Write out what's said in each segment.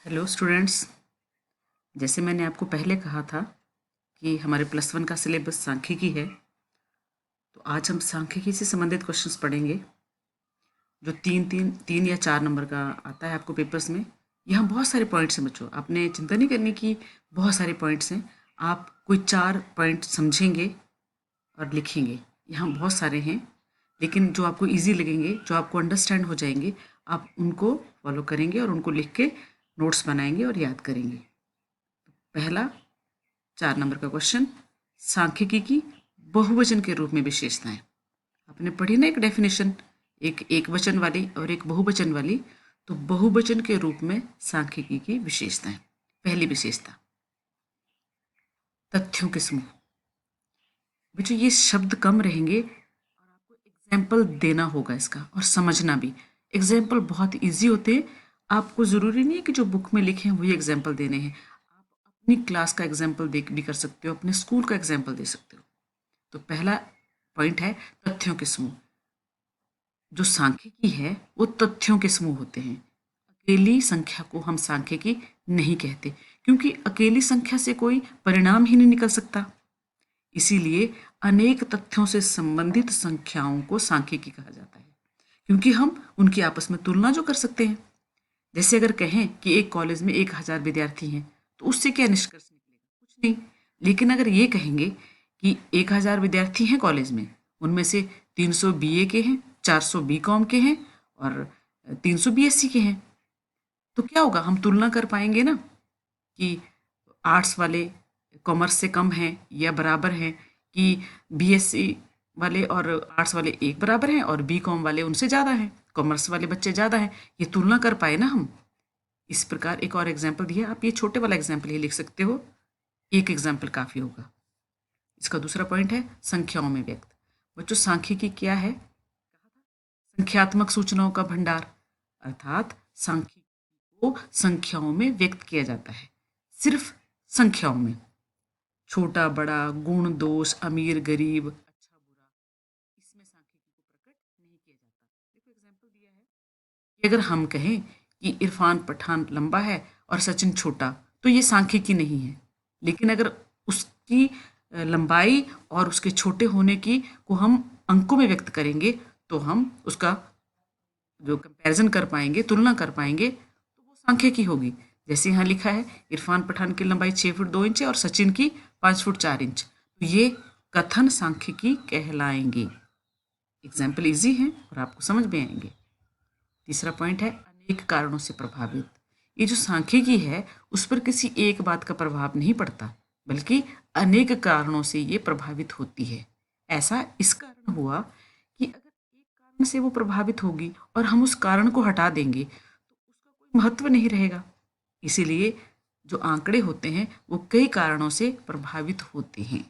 Hello students. जैसे मैंने आपको पहले कहा था कि हमारे +1 का सिलेबस सांख्यिकी है, तो आज हम सांख्यिकी से संबंधित क्वेश्चंस पढ़ेंगे जो तीन या 4 नंबर का आता है आपको पेपर्स में। यहाँ बहुत सारे पॉइंट्स हैं बच्चों, आपने चिंता नहीं करनी कि बहुत सारे पॉइंट्स हैं। आप कोई 4 पॉइंट समझेंगे और लिखेंगे। यहाँ बहुत सारे हैं, लेकिन जो आपको ईजी लगेंगे, जो आपको अंडरस्टैंड हो जाएंगे, आप उनको फॉलो करेंगे और उनको लिख के नोट्स बनाएंगे और याद करेंगे। पहला 4 नंबर का क्वेश्चन, सांख्यिकी की बहुवचन के रूप में विशेषताएं। आपने पढ़ी ना एक डेफिनेशन, एक वचन वाली और एक बहुवचन वाली। तो बहुवचन के रूप में सांख्यिकी की विशेषताएं। पहली विशेषता, तथ्यों के समूह। बच्चों ये शब्द कम रहेंगे और आपको एग्जाम्पल देना होगा इसका और समझना भी। एग्जाम्पल बहुत इजी होते हैं, आपको ज़रूरी नहीं है कि जो बुक में लिखे हैं वही एग्जाम्पल देने हैं। आप अपनी क्लास का एग्जाम्पल दे भी कर सकते हो, अपने स्कूल का एग्जाम्पल दे सकते हो। तो पहला पॉइंट है तथ्यों के समूह। जो सांख्यिकी है वो तथ्यों के समूह होते हैं। अकेली संख्या को हम सांख्यिकी नहीं कहते, क्योंकि अकेली संख्या से कोई परिणाम ही नहीं निकल सकता। इसीलिए अनेक तथ्यों से संबंधित संख्याओं को सांख्यिकी कहा जाता है, क्योंकि हम उनकी आपस में तुलना जो कर सकते हैं। जैसे अगर कहें कि एक कॉलेज में 1000 विद्यार्थी हैं, तो उससे क्या निष्कर्ष निकलेगा? कुछ नहीं। लेकिन अगर ये कहेंगे कि 1000 विद्यार्थी हैं कॉलेज में, उनमें से 300 बीए के हैं, 400 बीकॉम के हैं और 300 बीएससी के हैं, तो क्या होगा? हम तुलना कर पाएंगे ना कि आर्ट्स वाले कॉमर्स से कम हैं या बराबर हैं, कि बीएससी वाले और आर्ट्स वाले एक बराबर हैं और बीकॉम वाले उनसे ज़्यादा हैं, कॉमर्स वाले बच्चे ज़्यादा हैं। ये तुलना कर पाए ना हम। इस प्रकार एक और एग्जाम्पल दिया, आप ये छोटे वाला एग्जाम्पल ही लिख सकते हो, एक एग्जाम्पल काफ़ी होगा। इसका दूसरा पॉइंट है संख्याओं में व्यक्त। बच्चों सांख्यिकी क्या है? संख्यात्मक सूचनाओं का भंडार, अर्थात सांख्यिकी को संख्याओं में व्यक्त किया जाता है, सिर्फ संख्याओं में। छोटा बड़ा, गुण दोष, अमीर गरीब, अच्छा बुरा, इसमें सांख्यिकी को प्रकट नहीं किया जाता। देखो एग्जाम्पल दिया है कि अगर हम कहें कि इरफान पठान लंबा है और सचिन छोटा, तो ये सांख्यिकी नहीं है। लेकिन अगर उसकी लंबाई और उसके छोटे होने की को हम अंकों में व्यक्त करेंगे, तो हम उसका जो कंपैरिजन कर पाएंगे, तुलना कर पाएंगे, तो वो सांख्यिकी होगी। जैसे यहाँ लिखा है इरफान पठान की लंबाई 6 फुट 2 इंच है और सचिन की 5 फुट 4 इंच, तो ये कथन सांख्यिकी कहलाएंगे। एग्जाम्पल इजी हैं और आपको समझ में आएंगे। तीसरा पॉइंट है अनेक कारणों से प्रभावित। ये जो सांख्यिकी है उस पर किसी एक बात का प्रभाव नहीं पड़ता, बल्कि अनेक कारणों से ये प्रभावित होती है। ऐसा इस कारण हुआ कि अगर एक कारण से वो प्रभावित होगी और हम उस कारण को हटा देंगे, तो उसका कोई महत्व नहीं रहेगा। इसीलिए जो आंकड़े होते हैं वो कई कारणों से प्रभावित होते हैं।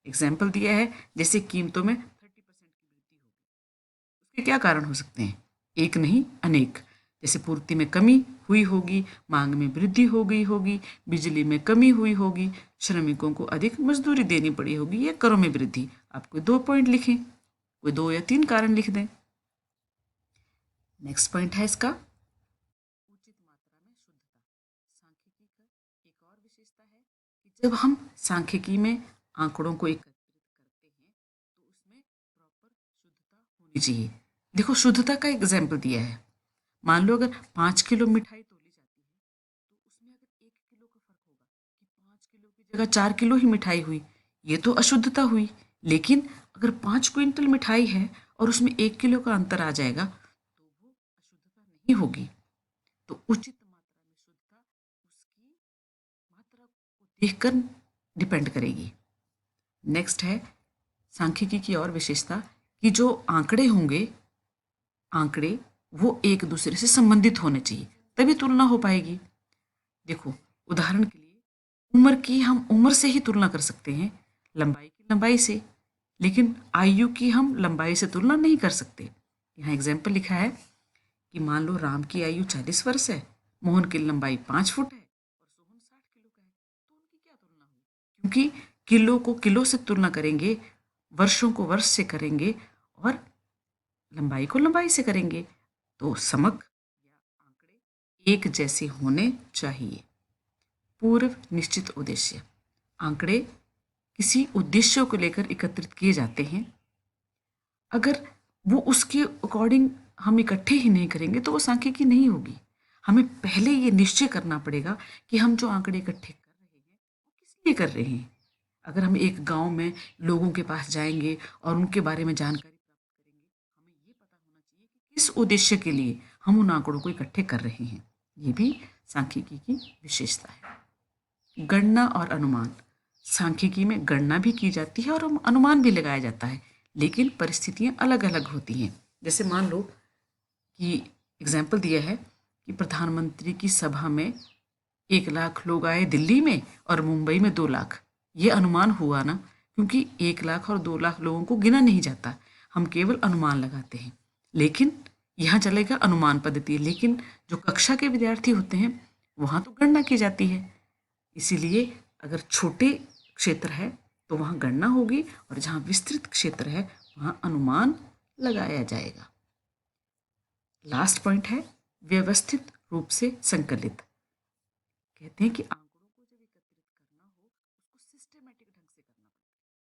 एग्जाम्पल दिया है, जैसे कीमतों में 30% की वृद्धि होगी, उसके क्या कारण हो सकते हैं? एक नहीं, अनेक। जैसे पूर्ति में कमी हुई होगी, मांग में वृद्धि हो गई होगी, बिजली में कमी हुई होगी, श्रमिकों को अधिक मजदूरी देनी पड़ी होगी, या करों में वृद्धि। आप कोई 2 पॉइंट लिखें, कोई 2 या 3 कारण लिख दें। नेक्स्ट पॉइंट है इसका उचित मात्रा में शुद्धता। सांख्यिकी का एक और विशेषता है कि जब हम सांख्यिकी में आंकड़ों को एकत्रित करते हैं, तो उसमें प्रॉपर शुद्धता होनी चाहिए। देखो शुद्धता का एग्जाम्पल दिया है। मान लो अगर 5 किलो मिठाई तोली जाती है, तो उसमें अगर 1 किलो का फर्क होगा कि 5 किलो की जगह 4 किलो ही मिठाई हुई, ये तो अशुद्धता हुई। लेकिन अगर 5 क्विंटल मिठाई है और उसमें 1 किलो का अंतर आ जाएगा, तो वो अशुद्धता नहीं होगी। तो उचित मात्रा में शुद्धता उसकी मात्रा को देखकर डिपेंड करेगी। नेक्स्ट है सांख्यिकी की और विशेषता कि जो आंकड़े होंगे, आंकड़े वो एक दूसरे से संबंधित होने चाहिए, तभी तुलना हो पाएगी। देखो उदाहरण के लिए उम्र की हम उम्र से ही तुलना कर सकते हैं, लंबाई की लंबाई से, लेकिन आयु की हम लंबाई से तुलना नहीं कर सकते। यहाँ एग्जाम्पल लिखा है कि मान लो राम की आयु 40 वर्ष है, मोहन की लंबाई 5 फुट है और सोहन 60 किलो का है, तो उनकी क्या तुलना हुई? क्योंकि किलो को किलो से तुलना करेंगे, वर्षों को वर्ष से करेंगे और लंबाई को लंबाई से करेंगे, तो समक या आंकड़े एक जैसे होने चाहिए। पूर्व निश्चित उद्देश्य। आंकड़े किसी उद्देश्य को लेकर एकत्रित किए जाते हैं। अगर वो उसके अकॉर्डिंग हम इकट्ठे ही नहीं करेंगे तो वो सांख्यिकी नहीं होगी। हमें पहले ये निश्चय करना पड़ेगा कि हम जो आंकड़े इकट्ठे कर रहे हैं वो किस लिए कर रहे हैं। अगर हम एक गांव में लोगों के पास जाएंगे और उनके बारे में जानकारी प्राप्त करेंगे, हमें ये पता होना चाहिए कि किस उद्देश्य के लिए हम उन आंकड़ों को इकट्ठे कर रहे हैं। ये भी सांख्यिकी की विशेषता है। गणना और अनुमान। सांख्यिकी में गणना भी की जाती है और अनुमान भी लगाया जाता है, लेकिन परिस्थितियां अलग अलग होती हैं। जैसे मान लो कि एग्जाम्पल दिया है कि प्रधानमंत्री की सभा में 1 लाख लोग आए दिल्ली में और मुंबई में 2 लाख। ये अनुमान हुआ ना, क्योंकि 1 लाख और 2 लाख लोगों को गिना नहीं जाता, हम केवल अनुमान लगाते हैं। लेकिन यहाँ चलेगा अनुमान पद्धति, लेकिन जो कक्षा के विद्यार्थी होते हैं वहाँ तो गणना की जाती है। इसीलिए अगर छोटे क्षेत्र है तो वहाँ गणना होगी और जहाँ विस्तृत क्षेत्र है वहाँ अनुमान लगाया जाएगा। लास्ट पॉइंट है व्यवस्थित रूप से संकलित। कहते हैं कि आंकड़ों को जब एकत्रित करना हो उसको सिस्टमेटिक ढंग से करना पड़ता है।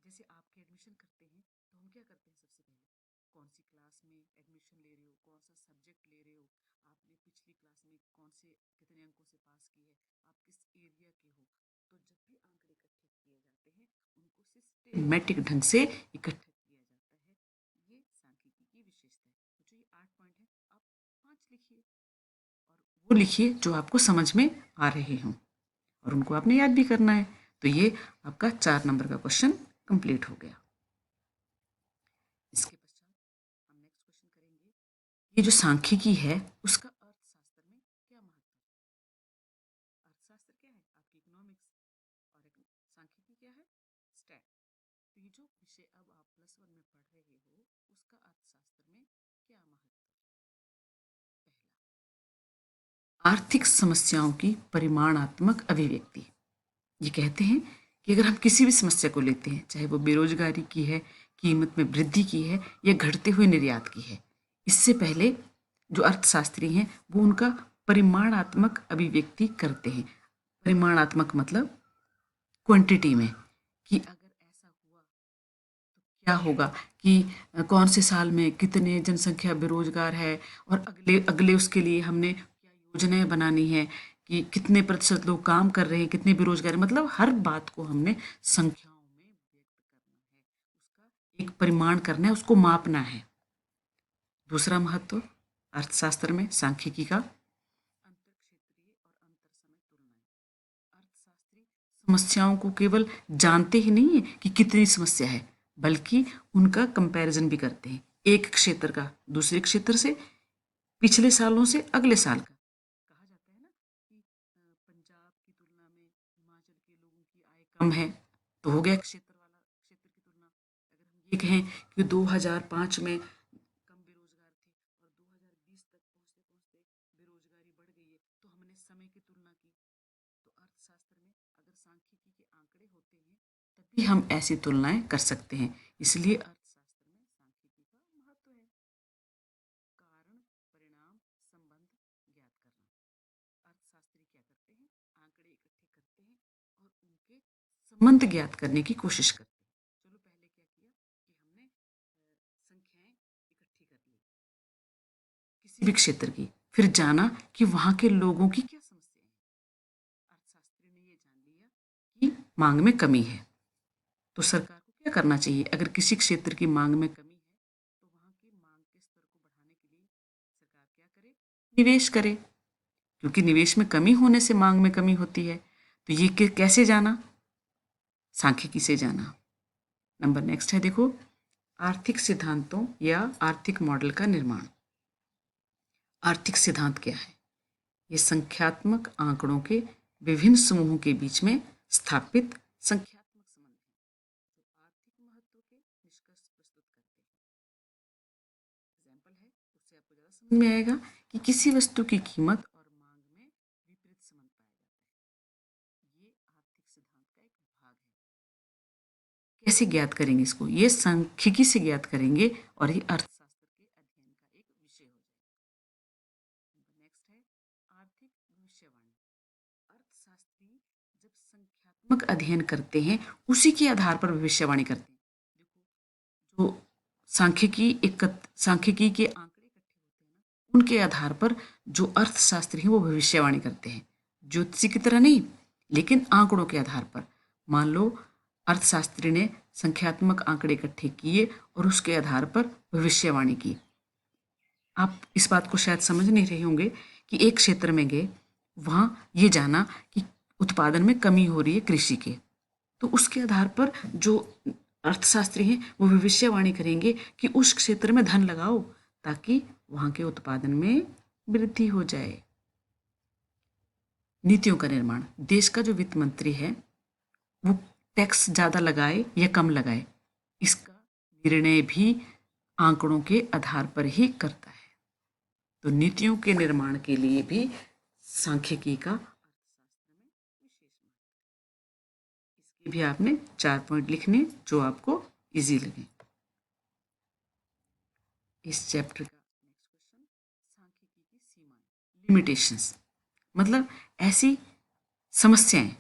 जैसे आपके एडमिशन करते हैं तो हम क्या करते हैं, सबसे पहले कौन सी क्लास में एडमिशन ले रहे हो, कौन सा सब्जेक्ट ले रहे हो, आपने पिछली क्लास में कौन से कितने अंकों से पास की है, आप किस एरिया के हो। तो जब भी आंकड़े इकट्ठे किए जाते हैं उनको सिस्टमेटिक ढंग से इकट्ठा किया जाता है। ये सांख्यिकी की विशेषता है। तो जो ये 8 पॉइंट है आप 5 लिखिए और वो लिखिए जो आपको समझ में आ रहे हों और उनको आपने याद भी करना है। तो ये आपका 4 नंबर का क्वेश्चन कंप्लीट हो गया। इसके पश्चात हम नेक्स्ट क्वेश्चन करेंगे, ये जो सांख्यिकी है उसका अर्थशास्त्र में क्या महत्व है। अर्थशास्त्र क्या है, आपकी इकोनॉमिक्स, और सांख्यिकी क्या है, स्टैट। तो ये जो विषय अब आप +1 में पढ़ रहे हो उसका अर्थशास्त्र में क्या महत्व है। पहला, आर्थिक समस्याओं की परिमाणात्मक अभिव्यक्ति। ये कहते हैं कि अगर हम किसी भी समस्या को लेते हैं, चाहे वो बेरोजगारी की है, कीमत में वृद्धि की है या घटते हुए निर्यात की है, इससे पहले जो अर्थशास्त्री हैं वो उनका परिमाणात्मक अभिव्यक्ति करते हैं। परिमाणात्मक मतलब क्वांटिटी में, कि अगर ऐसा हुआ तो क्या होगा, कि कौन से साल में कितने जनसंख्या बेरोजगार है और अगले अगले उसके लिए हमने क्या योजनाएं बनानी है, कि कितने प्रतिशत लोग काम कर रहे हैं, कितने बेरोजगार हैं। मतलब हर बात को हमने संख्याओं में व्यक्त करना है, उसका एक परिमाण करना है, उसको मापना है। दूसरा महत्व अर्थशास्त्र में सांख्यिकी का, अंतर क्षेत्रीय और अंतर समय तुलनाएं। अर्थशास्त्री समस्याओं को केवल जानते ही नहीं है कि कितनी समस्या है, बल्कि उनका कंपैरिजन भी करते हैं, एक क्षेत्र का दूसरे क्षेत्र से, पिछले सालों से अगले साल का। कहा जाता है ना कि पंजाब की तुलना में हिमाचल के लोगों की आय कम है, तो हो गया क्षेत्र वाला, क्षेत्र की तुलना। अगर हम ये कहें कि 2005 में कम बेरोजगार थे और 2020 तक पहुंचते पहुंचते बेरोजगारी बढ़ गई है, तो हमने समय की तुलना की। तो अर्थशास्त्र में अगर सांख्यिकी के आंकड़े होते हैं तभी हम ऐसी तुलनाएं कर सकते हैं। इसलिए अर्थशास्त्र में सांख्यिकी का महत्व है। कारण परिणाम संबंध ज्ञात करना। अर्थशास्त्री क्या करते हैं, आंकड़े इकट्ठे करते हैं और उनके संबंध ज्ञात करने की कोशिश करते हैं। चलो पहले क्या किया कि हमने संख्याएं इकट्ठी कर ली किसी भी क्षेत्र की, फिर जाना कि वहां के लोगों की क्या समस्या है। अर्थशास्त्री ने ये जान लिया कि मांग में कमी है, तो सरकार को क्या करना चाहिए। अगर किसी क्षेत्र की मांग में कमी है तो वहां की मांग के स्तर को बढ़ाने के लिए सरकार क्या करे, निवेश करे, क्योंकि निवेश में कमी होने से मांग में कमी होती है। तो ये कैसे जाना, सांख्यिकी से जाना। नंबर नेक्स्ट है, देखो आर्थिक सिद्धांतों या आर्थिक मॉडल का निर्माण। आर्थिक सिद्धांत क्या है, ये संख्यात्मक आंकड़ों के विभिन्न समूहों के बीच में स्थापित संख्यात्मक संबंध हैं जो आर्थिक महत्व के निष्कर्ष प्रस्तुत करते हैं। एग्जाम्पल है, उससे आपको ज़्यादा समझ में आएगा कि किसी वस्तु की कीमत और मांग में विपरीत संबंध पाया जाता है। ये आर्थिक सिद्धांत का एक भाग है। कैसे ज्ञात करेंगे इसको, ये सांख्यिकी से ज्ञात करेंगे और ये अर्थशास्त्र के अध्ययन का एक विषय हो जाएगा। है आर्थिक भविष्यवाणी। अर्थशास्त्री जब संख्यात्मक अध्ययन करते हैं उसी के आधार पर भविष्यवाणी करते हैं। देखो, जो सांख्यिकी के आंकड़े इकट्ठे होते हैं ना, उनके आधार पर जो अर्थशास्त्री हैं वो भविष्यवाणी करते हैं, ज्योतिषी की तरह नहीं, लेकिन आंकड़ों के आधार पर। मान लो अर्थशास्त्री ने संख्यात्मक आंकड़े इकट्ठे किए और उसके आधार पर भविष्यवाणी की। आप इस बात को शायद समझ नहीं रहे होंगे कि एक क्षेत्र में गए, वहाँ ये जाना कि उत्पादन में कमी हो रही है कृषि के, तो उसके आधार पर जो अर्थशास्त्री हैं वो भविष्यवाणी करेंगे कि उस क्षेत्र में धन लगाओ ताकि वहाँ के उत्पादन में वृद्धि हो जाए। नीतियों का निर्माण। देश का जो वित्त मंत्री है वो टैक्स ज़्यादा लगाए या कम लगाए, इसका निर्णय भी आंकड़ों के आधार पर ही करता है। तो नीतियों के निर्माण के लिए भी सांख्यिकी का अर्थशास्त्र में विशेष महत्व। इसके भी आपने 4 पॉइंट लिखने जो आपको इजी लगे। इस चैप्टर का नेक्स्ट क्वेश्चन, सांख्यिकी की सीमाएं, लिमिटेशंस, मतलब ऐसी समस्याएं।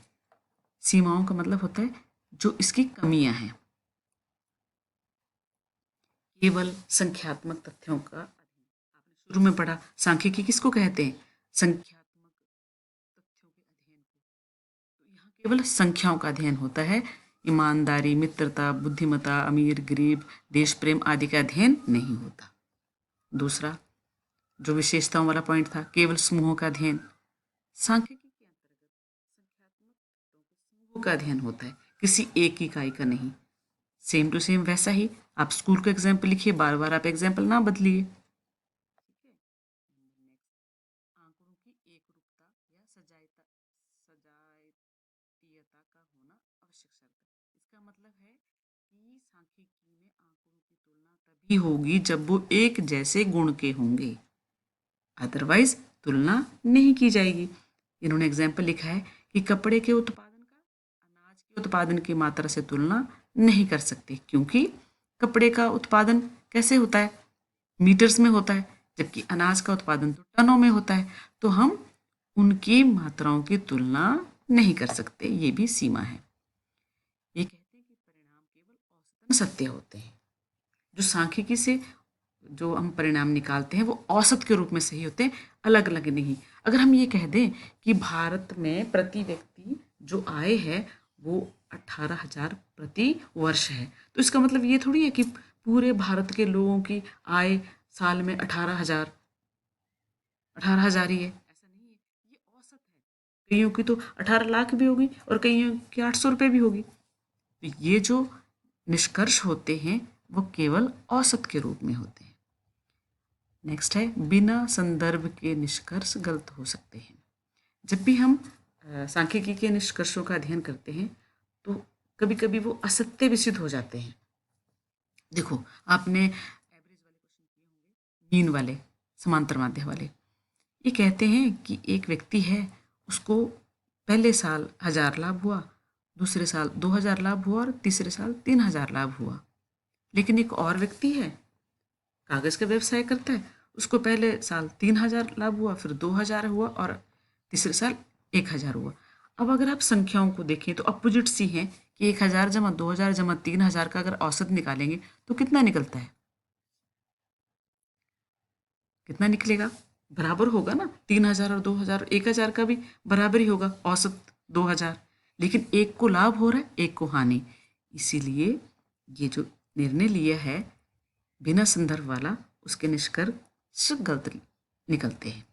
सीमाओं का मतलब होता है जो इसकी कमियां हैं। केवल संख्यात्मक तथ्यों का, आपने शुरू में पढ़ा सांख्यिकी किसको कहते हैं, संख्यात्मक तथ्यों के अध्ययन को। तो यहाँ केवल संख्याओं का अध्ययन होता है, ईमानदारी, मित्रता, बुद्धिमत्ता, अमीर गरीब, देश प्रेम आदि का अध्ययन नहीं होता। दूसरा जो विशेषताओं वाला पॉइंट था, केवल समूहों का अध्ययन। सांख्यिकी के अंतर्गत संख्यात्मक तत्वों के समूहों का अध्ययन होता है, किसी एक इकाई का नहीं। सेम टू सेम वैसा ही आप स्कूल का एग्जाम्पल लिखिए, बार बार आप एग्जाम्पल ना बदलिए। आंकड़ों की एकरूपता या सजातीयता का होना आवश्यक शर्त है। इसका मतलब है कि सांख्यिकी में आंकड़ों की तुलना तभी होगी जब वो एक जैसे गुण के होंगे, अदरवाइज तुलना नहीं की जाएगी। इन्होंने एग्जाम्पल लिखा है कि कपड़े के उत्पादन का अनाज के उत्पादन की मात्रा से तुलना नहीं कर सकते, क्योंकि कपड़े का उत्पादन कैसे होता है, मीटर्स में होता है, जबकि अनाज का उत्पादन तो टनों में होता है। तो हम उनकी मात्राओं की तुलना नहीं कर सकते, ये भी सीमा है। ये कहते हैं कि परिणाम केवल औसतन सत्य होते हैं। जो सांख्यिकी से जो हम परिणाम निकालते हैं वो औसत के रूप में सही होते हैं, अलग अलग नहीं। अगर हम ये कह दें कि भारत में प्रति व्यक्ति जो आय है वो 18,000 प्रति वर्ष है, तो इसका मतलब ये थोड़ी है कि पूरे भारत के लोगों की आय साल में 18,000 ही है, ऐसा नहीं है। ये औसत है, कईयों की तो 18 लाख भी होगी और कईयों की 800 रुपये भी होगी। तो ये जो निष्कर्ष होते हैं वो केवल औसत के रूप में होते हैं। नेक्स्ट है, बिना संदर्भ के निष्कर्ष गलत हो सकते हैं। जब भी हम सांख्यिकी के निष्कर्षों का अध्ययन करते हैं तो कभी कभी वो असत्य भी सिद्ध हो जाते हैं। देखो, आपने एवरेज वाले क्वेश्चन किए होंगे, मीन वाले, समांतर माध्य वाले। ये कहते हैं कि एक व्यक्ति है, उसको पहले साल 1,000 लाभ हुआ, दूसरे साल 2,000 लाभ हुआ और तीसरे साल 3,000 लाभ हुआ। लेकिन एक और व्यक्ति है, कागज का व्यवसाय करता है, उसको पहले साल 3,000 लाभ हुआ, फिर 2,000 हुआ और तीसरे साल 1,000 हुआ। अब अगर आप संख्याओं को देखें तो अपोजिट सी हैं कि 1,000 जमा 2,000 जमा 3,000 का अगर औसत निकालेंगे तो कितना निकलता है, कितना निकलेगा, बराबर होगा ना। 3,000 और 2,000, 1,000 का भी बराबर ही होगा, औसत 2,000। लेकिन एक को लाभ हो रहा है, एक को हानि। इसीलिए ये जो निर्णय लिया है बिना संदर्भ वाला, उसके निष्कर्ष गलत निकलते हैं।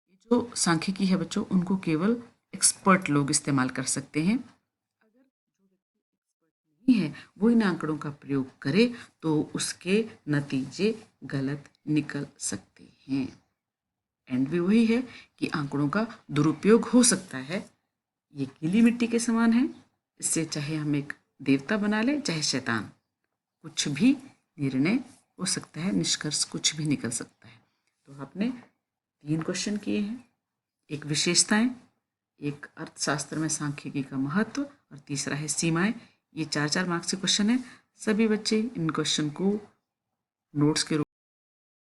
ये जो सांख्यिकी है बच्चों, उनको केवल एक्सपर्ट लोग इस्तेमाल कर सकते हैं। अगर जो व्यक्ति एक्सपर्ट नहीं है वो इन आंकड़ों का प्रयोग करे तो उसके नतीजे गलत निकल सकते हैं। एंड भी वही है कि आंकड़ों का दुरुपयोग हो सकता है। ये गीली मिट्टी के समान है, इससे चाहे हम एक देवता बना ले चाहे शैतान, कुछ भी निर्णय हो सकता है, निष्कर्ष कुछ भी निकल सकता है। तो आपने 3 क्वेश्चन किए हैं, एक विशेषताएं, एक अर्थशास्त्र में सांख्यिकी का महत्व और तीसरा है सीमाएं। ये 4-4 मार्क्स के क्वेश्चन है। सभी बच्चे इन क्वेश्चन को नोट्स के रूप